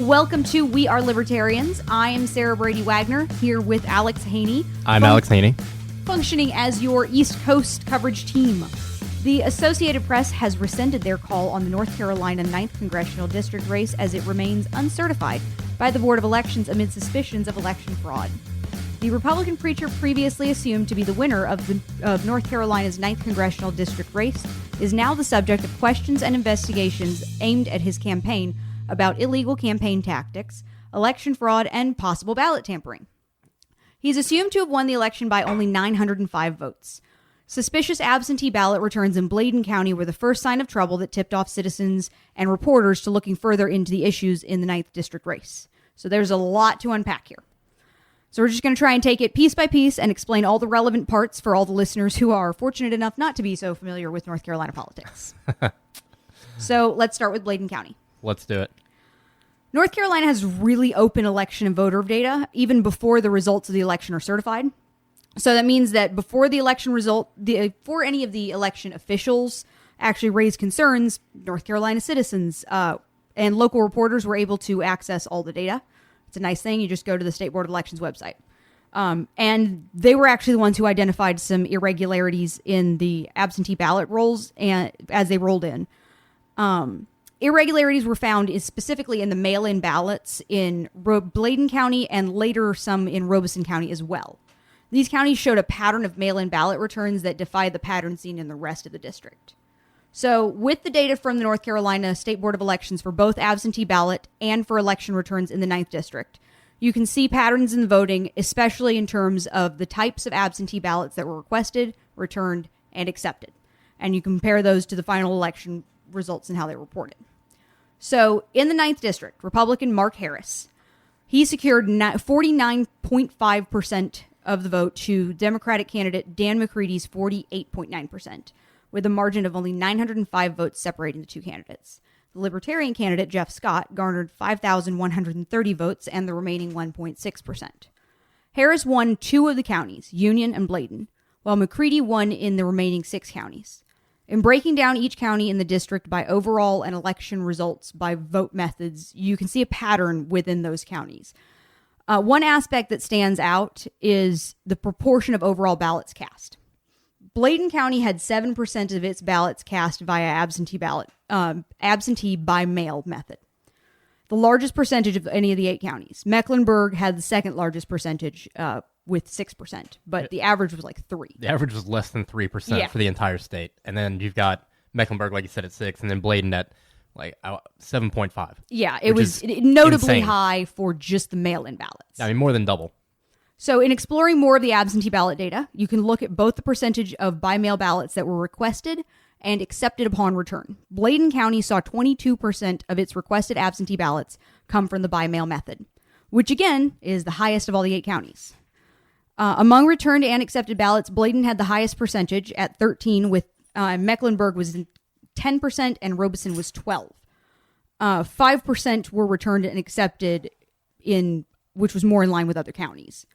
welcome to We Are Libertarians. I am Sarah Brady Wagner, here with Alex Haney. I'm Alex Haney. Functioning as your East Coast coverage team. The Associated Press has rescinded their call on the North Carolina 9th Congressional District race as it remains uncertified by the Board of Elections amid suspicions of election fraud. The Republican preacher previously assumed to be the winner of North Carolina's 9th Congressional District race is now the subject of questions and investigations aimed at his campaign about illegal campaign tactics, election fraud, and possible ballot tampering. He's assumed to have won the election by only 905 votes. Suspicious absentee ballot returns in Bladen County were the first sign of trouble that tipped off citizens and reporters to looking further into the issues in the 9th District race. So there's a lot to unpack here. So we're just going to try and take it piece by piece and explain all the relevant parts for all the listeners who are fortunate enough not to be so familiar with North Carolina politics. So let's start with Bladen County. Let's do it. North Carolina has really open election and voter data even before the results of the election are certified. So that means that before the election result, before any of the election officials actually raised concerns, North Carolina citizens and local reporters were able to access all the data. It's a nice thing. You just go to the State Board of Elections website. And they were actually the ones who identified some irregularities in the absentee ballot rolls and as they rolled in. Irregularities were found specifically in the mail-in ballots in Bladen County and later some in Robeson County as well. These counties showed a pattern of mail-in ballot returns that defied the pattern seen in the rest of the district. So with the data from the North Carolina State Board of Elections for both absentee ballot and for election returns in the 9th District, you can see patterns in the voting, especially in terms of the types of absentee ballots that were requested, returned, and accepted. And you compare those to the final election results and how they were reported. So in the 9th District, Republican Mark Harris, he secured 49.5% of the vote to Democratic candidate Dan McCready's 48.9%, with a margin of only 905 votes separating the two candidates. The Libertarian candidate, Jeff Scott, garnered 5,130 votes and the remaining 1.6%. Harris won 2 of the counties, Union and Bladen, while McCready won in the remaining 6 counties. In breaking down each county in the district by overall and election results by vote methods, you can see a pattern within those counties. One aspect that stands out is the proportion of overall ballots cast. Bladen County had 7% of its ballots cast via absentee by mail method, the largest percentage of any of the 8 counties. Mecklenburg had the second largest percentage with 6%, but the average was like 3. The average was less than 3% for the entire state. And then you've got Mecklenburg, like you said, at 6, and then Bladen at like 7.5. Yeah, it was notably high for just the mail-in ballots. I mean, more than double. So in exploring more of the absentee ballot data, you can look at both the percentage of by-mail ballots that were requested and accepted upon return. Bladen County saw 22% of its requested absentee ballots come from the by-mail method, which again is the highest of all the 8 counties. Among returned and accepted ballots, Bladen had the highest percentage at 13, with Mecklenburg was 10% and Robeson was 12. 5% were returned and accepted which was more in line with other counties.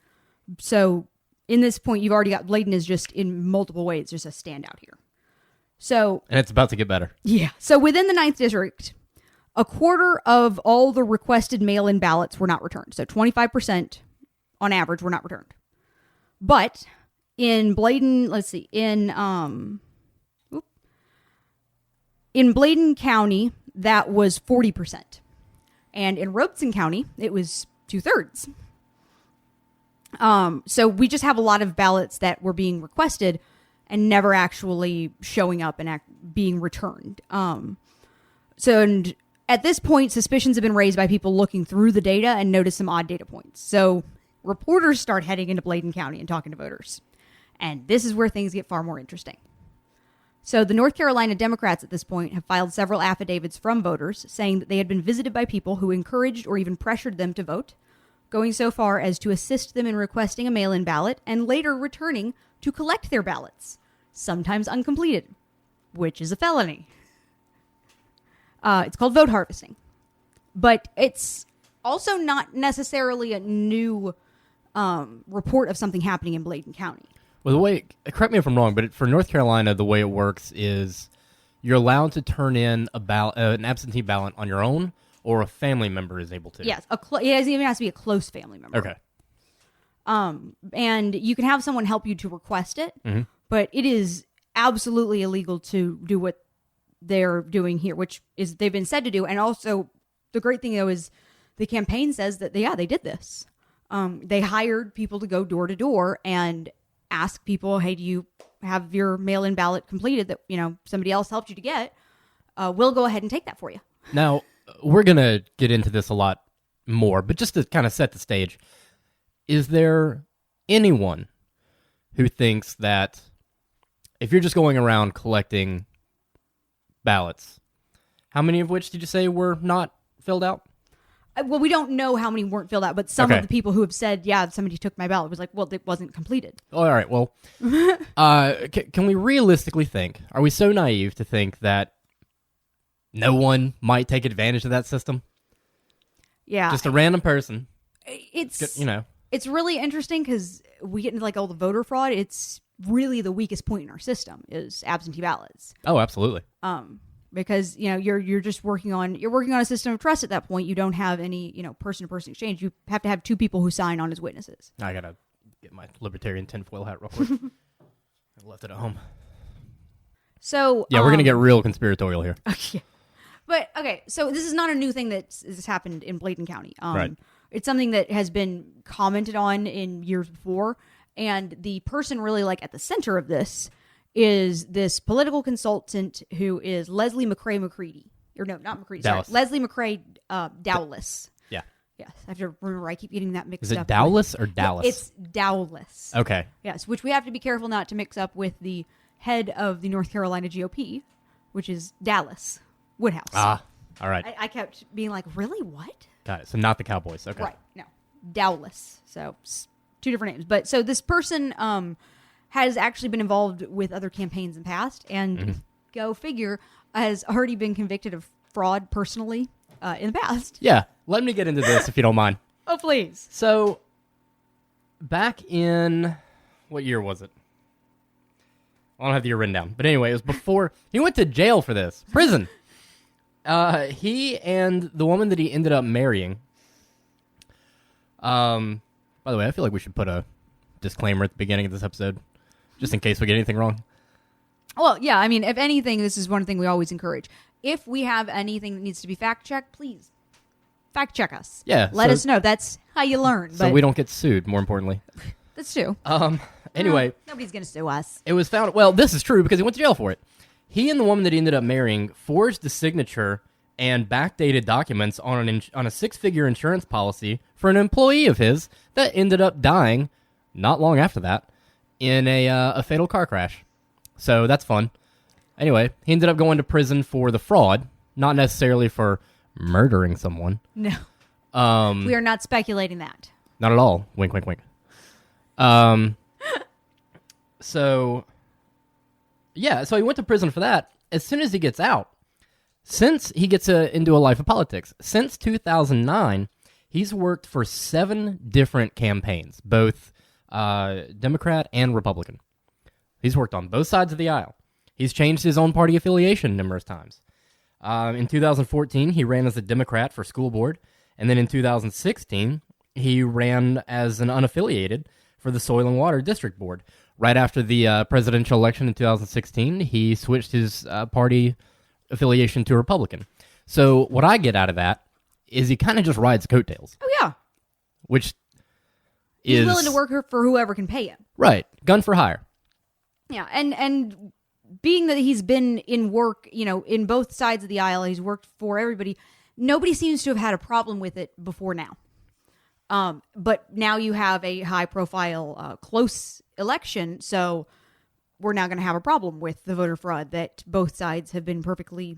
So in this point, you've already got Bladen is just in multiple ways, just a standout here. So, and it's about to get better. Yeah. So within the 9th District, a quarter of all the requested mail-in ballots were not returned. So 25% on average were not returned. But in Bladen, in Bladen County, that was 40%. And in Robeson County, it was 2/3. So we just have a lot of ballots that were being requested and never actually showing up and being returned. And at this point, suspicions have been raised by people looking through the data and notice some odd data points. So reporters start heading into Bladen County and talking to voters. And this is where things get far more interesting. So the North Carolina Democrats at this point have filed several affidavits from voters saying that they had been visited by people who encouraged or even pressured them to vote, going so far as to assist them in requesting a mail-in ballot and later returning to collect their ballots, sometimes uncompleted, which is a felony. It's called vote harvesting. But it's also not necessarily a new report of something happening in Bladen County. Well, correct me if I'm wrong, but for North Carolina, the way it works is you're allowed to turn in an absentee ballot on your own, or a family member is able to? Yes, it even has to be a close family member. Okay. And you can have someone help you to request it, but it is absolutely illegal to do what they're doing here, which is they've been said to do. And also, the great thing though is the campaign says that they did this. They hired people to go door to door and ask people, "Hey, do you have your mail-in ballot completed that somebody else helped you to get? We'll go ahead and take that for you." Now, we're gonna get into this a lot more, but just to kind of set the stage, is there anyone who thinks that if you're just going around collecting ballots, how many of which did you say were not filled out? Well, we don't know how many weren't filled out, but some of the people who have said, "Yeah, somebody took my ballot," was like, "Well, it wasn't completed." All right. Well, can we realistically think? Are we so naive to think that no one might take advantage of that system? Yeah, just a random person. It's really interesting because we get into like all the voter fraud. It's really the weakest point in our system is absentee ballots. Oh, absolutely. Because you're just working on a system of trust at that point. You don't have any person to person exchange. You have to have two people who sign on as witnesses. I gotta get my libertarian tinfoil hat real quick. I left it at home. So yeah, we're gonna get real conspiratorial here. Okay, but okay. So this is not a new thing that's happened in Bladen County. Right. It's something that has been commented on in years before, and the person really at the center of this is this political consultant who is Leslie McCrae McCready. Or no, not McCready. Sorry. Leslie McCrae Dowless. Yeah. Yes. I have to remember. I keep getting that mixed up. Is it Dowless or Dallas? It's Dowless. Okay. Yes, which we have to be careful not to mix up with the head of the North Carolina GOP, which is Dallas Woodhouse. Ah, all right. I kept being like, really? What? Got it. So not the Cowboys. Okay. Right. No. Dowless. So two different names. But so this person has actually been involved with other campaigns in the past, and go figure, has already been convicted of fraud personally in the past. Yeah. Let me get into this if you don't mind. Oh, please. So back in, what year was it? I don't have the year written down. But anyway, it was before, he went to jail for this. Prison. He and the woman that he ended up marrying, by the way, I feel like we should put a disclaimer at the beginning of this episode, just in case we get anything wrong. Well, yeah, I mean, if anything, this is one thing we always encourage. If we have anything that needs to be fact-checked, please fact check us. Yeah. Let us know. That's how you learn. So we don't get sued, more importantly. That's true. Anyway. Nobody's going to sue us. It was found, well, this is true because he went to jail for it. He and the woman that he ended up marrying forged the signature and backdated documents on a six-figure insurance policy for an employee of his that ended up dying not long after that in a fatal car crash. So that's fun. Anyway, he ended up going to prison for the fraud, not necessarily for murdering someone. No. We are not speculating that. Not at all. Wink, wink, wink. So he went to prison for that. As soon as he gets out, since he gets into a life of politics, since 2009, he's worked for 7 different campaigns, both Democrat and Republican. He's worked on both sides of the aisle. He's changed his own party affiliation numerous times. In 2014, he ran as a Democrat for school board, and then in 2016, he ran as an unaffiliated for the Soil and Water District Board. Right after the presidential election in 2016, he switched his party affiliation to Republican. So what I get out of that is he kind of just rides coattails. Oh, yeah. Which He's willing to work for whoever can pay him. Right. Gun for hire. Yeah, and being that he's been in work, in both sides of the aisle, he's worked for everybody, nobody seems to have had a problem with it before now. But now you have a high-profile, close election, so we're now going to have a problem with the voter fraud that both sides have been perfectly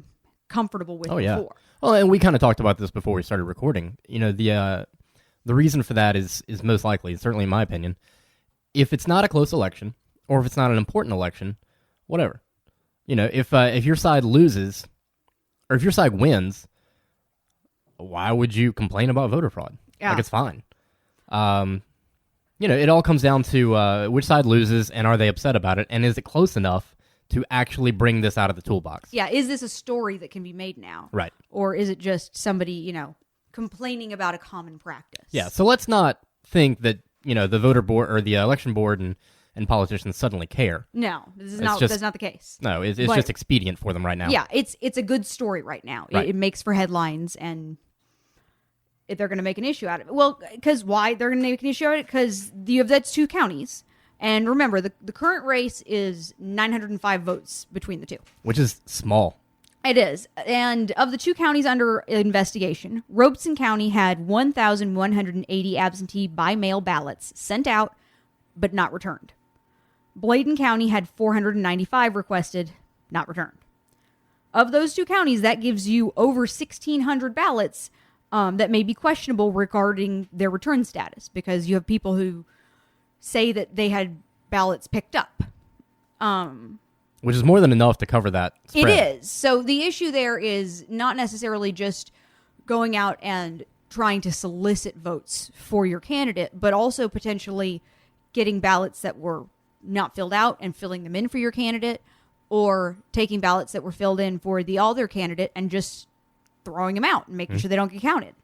comfortable with before. Well, and we kind of talked about this before we started recording. The reason for that is most likely, certainly in my opinion, if it's not a close election, or if it's not an important election, whatever. If your side loses, or if your side wins, why would you complain about voter fraud? Yeah. It's fine. It all comes down to which side loses and are they upset about it, and is it close enough to actually bring this out of the toolbox. Yeah, is this a story that can be made now? Right. Or is it just somebody, complaining about a common practice? Yeah, so let's not think that, the voter board or the election board and politicians suddenly care. No, that's not the case. No, it's just expedient for them right now. Yeah, it's a good story right now. Right. It makes for headlines, and if they're going to make an issue out of it. Well, because why they're going to make an issue out of it? Because that's 2 counties. And remember, the current race is 905 votes between the two. Which is small. It is. And of the 2 counties under investigation, Robeson County had 1,180 absentee by-mail ballots sent out but not returned. Bladen County had 495 requested, not returned. Of those 2 counties, that gives you over 1,600 ballots that may be questionable regarding their return status, because you have people who say that they had ballots picked up. Which is more than enough to cover that spread. It is. So the issue there is not necessarily just going out and trying to solicit votes for your candidate, but also potentially getting ballots that were not filled out and filling them in for your candidate, or taking ballots that were filled in for the other candidate and just throwing them out and making sure they don't get counted.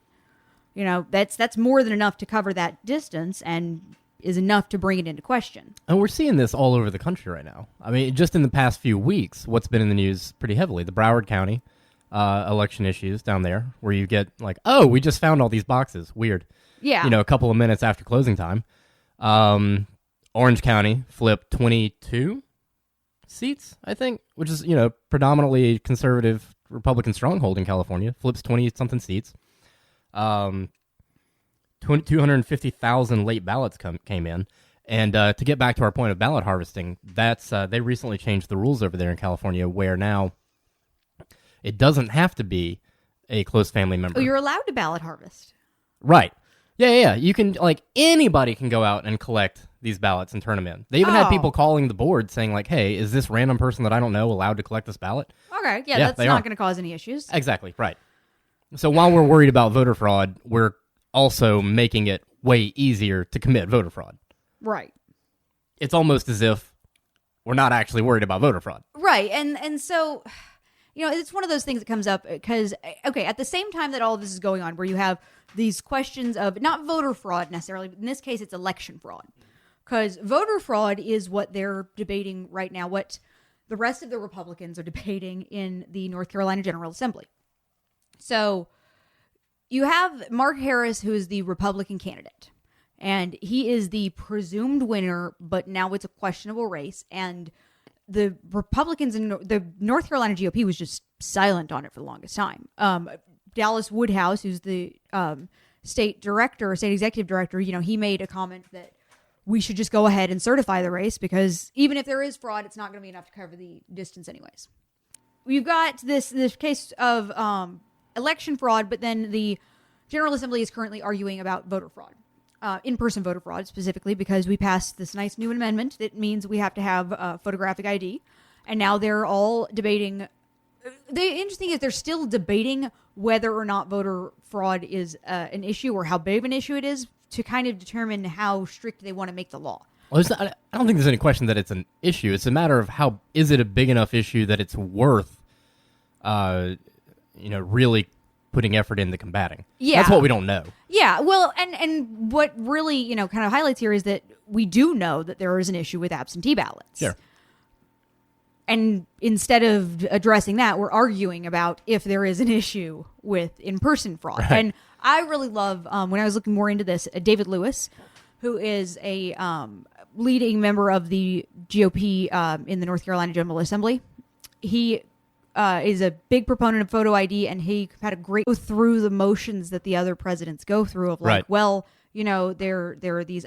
That's more than enough to cover that distance and is enough to bring it into question. And we're seeing this all over the country right now. I mean, just in the past few weeks, what's been in the news pretty heavily, the Broward County election issues down there, where you get like, oh, we just found all these boxes. Weird. Yeah. A couple of minutes after closing time. Orange County flipped 22 seats, I think, which is, predominantly a conservative Republican stronghold in California. Flips 20-something seats. 250,000 late ballots came in. And to get back to our point of ballot harvesting, that's they recently changed the rules over there in California, where now it doesn't have to be a close family member. Oh, you're allowed to ballot harvest. Right. Yeah. You can, anybody can go out and collect these ballots and turn them in. They even had people calling the board saying, hey, is this random person that I don't know allowed to collect this ballot? Okay, yeah that's not going to cause any issues. Exactly, right. So while we're worried about voter fraud, we're also making it way easier to commit voter fraud. Right. It's almost as if we're not actually worried about voter fraud. Right, and so, it's one of those things that comes up because, okay, at the same time that all of this is going on, where you have these questions of not voter fraud necessarily, but in this case it's election fraud. Because voter fraud is what they're debating right now, what the rest of the Republicans are debating in the North Carolina General Assembly. So you have Mark Harris, who is the Republican candidate, and he is the presumed winner, but now it's a questionable race. And the Republicans in the North Carolina GOP was just silent on it for the longest time. Dallas Woodhouse, who's the state executive director, he made a comment that we should just go ahead and certify the race, because even if there is fraud, it's not going to be enough to cover the distance anyways. We've got this case of election fraud, but then the General Assembly is currently arguing about voter fraud, in-person voter fraud specifically, because we passed this nice new amendment that means we have to have photographic ID. And now they're all debating. The interesting is they're still debating whether or not voter fraud is an issue, or how big of an issue it is, to kind of determine how strict they want to make the law. Well, I don't think there's any question that it's an issue. It's a matter of how is it a big enough issue that it's worth, really putting effort into combating. Yeah, that's what we don't know. Yeah, well, and what really kind of highlights here is that we do know that there is an issue with absentee ballots. Sure. And instead of addressing that, we're arguing about if there is an issue with in-person fraud. Right. And I really love, when I was looking more into this, David Lewis, who is a leading member of the GOP in the North Carolina General Assembly. He is a big proponent of photo ID, and he had a great go through the motions that the other presidents go through of right. there are these